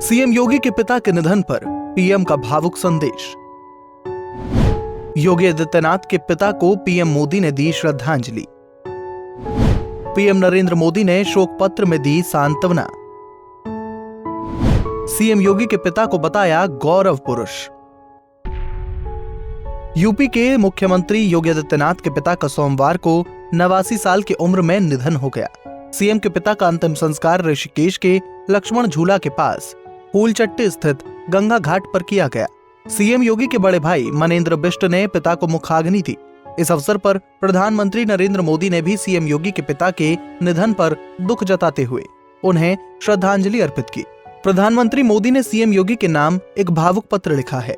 CM योगी के पिता के निधन पर पीएम का भावुक संदेश। योगी आदित्यनाथ के पिता को पीएम मोदी ने दी श्रद्धांजलि। पीएम नरेंद्र मोदी ने शोक पत्र में दी सांत्वना। सीएम योगी के पिता को बताया गौरव पुरुष। यूपी के मुख्यमंत्री योगी आदित्यनाथ के पिता का सोमवार को 89 साल की उम्र में निधन हो गया। सीएम के पिता का अंतिम संस्कार ऋषिकेश के लक्ष्मण झूला के पास फूलचट्टी स्थित गंगा घाट पर किया गया। सीएम योगी के बड़े भाई मनेंद्र बिष्ट ने पिता को मुखाग्नि दी। इस अवसर पर प्रधानमंत्री नरेंद्र मोदी ने भी सीएम योगी के पिता के निधन पर दुख जताते हुए उन्हें श्रद्धांजलि अर्पित की। प्रधानमंत्री मोदी ने सीएम योगी के नाम एक भावुक पत्र लिखा है।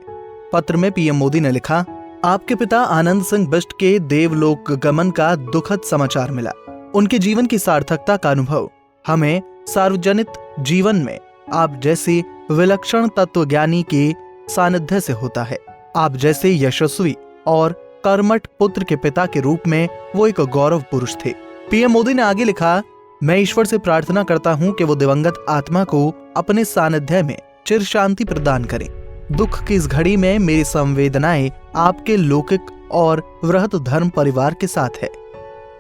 पत्र में पीएम मोदी ने लिखा, आपके पिता आनंद सिंह बिष्ट के देवलोक गमन का दुखद समाचार मिला। उनके जीवन की सार्थकता का अनुभव हमें सार्वजनिक जीवन में आप जैसे विलक्षण तत्वज्ञानी के सानिध्य से होता है। आप जैसे यशस्वी और कर्मठ पुत्र के पिता के रूप में वो एक गौरव पुरुष थे। पीएम मोदी ने आगे लिखा, मैं ईश्वर से प्रार्थना करता हूं कि वो दिवंगत आत्मा को अपने सानिध्य में चिर शांति प्रदान करें। दुख की इस घड़ी में मेरी संवेदनाएं आपके लौकिक और वृहत धर्म परिवार के साथ है।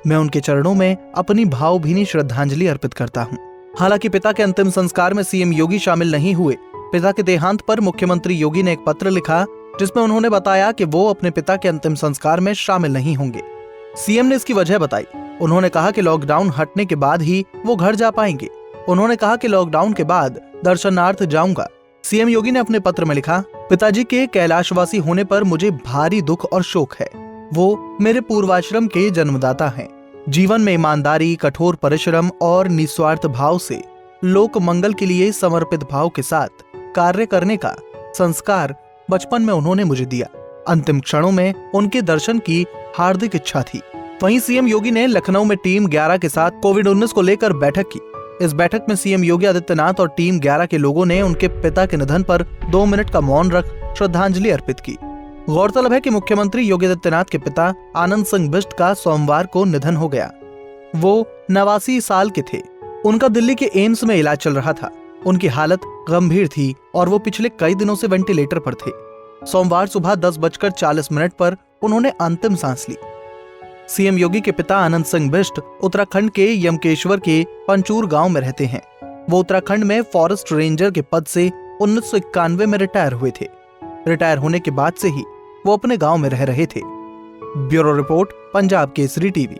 मैं उनके चरणों में अपनी भावभीनी श्रद्धांजलि अर्पित करता हूं। हालांकि पिता के अंतिम संस्कार में सीएम योगी शामिल नहीं हुए। पिता के देहांत पर मुख्यमंत्री योगी ने एक पत्र लिखा जिसमें उन्होंने बताया कि वो अपने पिता के अंतिम संस्कार में शामिल नहीं होंगे। सीएम ने इसकी वजह बताई। उन्होंने कहा कि लॉकडाउन हटने के बाद ही वो घर जा पाएंगे। उन्होंने कहा कि लॉकडाउन के बाद दर्शनार्थ जाऊंगा। सीएम योगी ने अपने पत्र में लिखा, पिताजी के कैलाशवासी होने पर मुझे भारी दुख और शोक है। वो मेरे पूर्वाश्रम के जन्मदाता हैं। जीवन में ईमानदारी, कठोर परिश्रम और निस्वार्थ भाव से लोक मंगल के लिए समर्पित भाव के साथ कार्य करने का संस्कार बचपन में उन्होंने मुझे दिया। अंतिम क्षणों में उनके दर्शन की हार्दिक इच्छा थी। वहीं सीएम योगी ने लखनऊ में टीम 11 के साथ कोविड-19 को लेकर बैठक की। इस बैठक में सीएम योगी आदित्यनाथ और टीम 11 के लोगों ने उनके पिता के निधन पर 2 मिनट का मौन रख श्रद्धांजलि अर्पित की। गौरतलब है कि मुख्यमंत्री योगी आदित्यनाथ के पिता आनंद सिंह बिष्ट का सोमवार को निधन हो गया। वो 89 साल के थे। उनका दिल्ली के एम्स में इलाज चल रहा था। उनकी हालत गंभीर थी और वो पिछले कई दिनों से वेंटिलेटर पर थे। सोमवार सुबह 10:40 पर उन्होंने अंतिम सांस ली। सीएम योगी के पिता आनंद सिंह बिष्ट उत्तराखंड के यमकेश्वर के पंचूर गांव में रहते हैं। वो उत्तराखंड में फॉरेस्ट रेंजर के पद से 1991 में रिटायर हुए थे। रिटायर होने के बाद से ही वो अपने गांव में रह रहे थे। Bureau report, Punjab Kesari TV.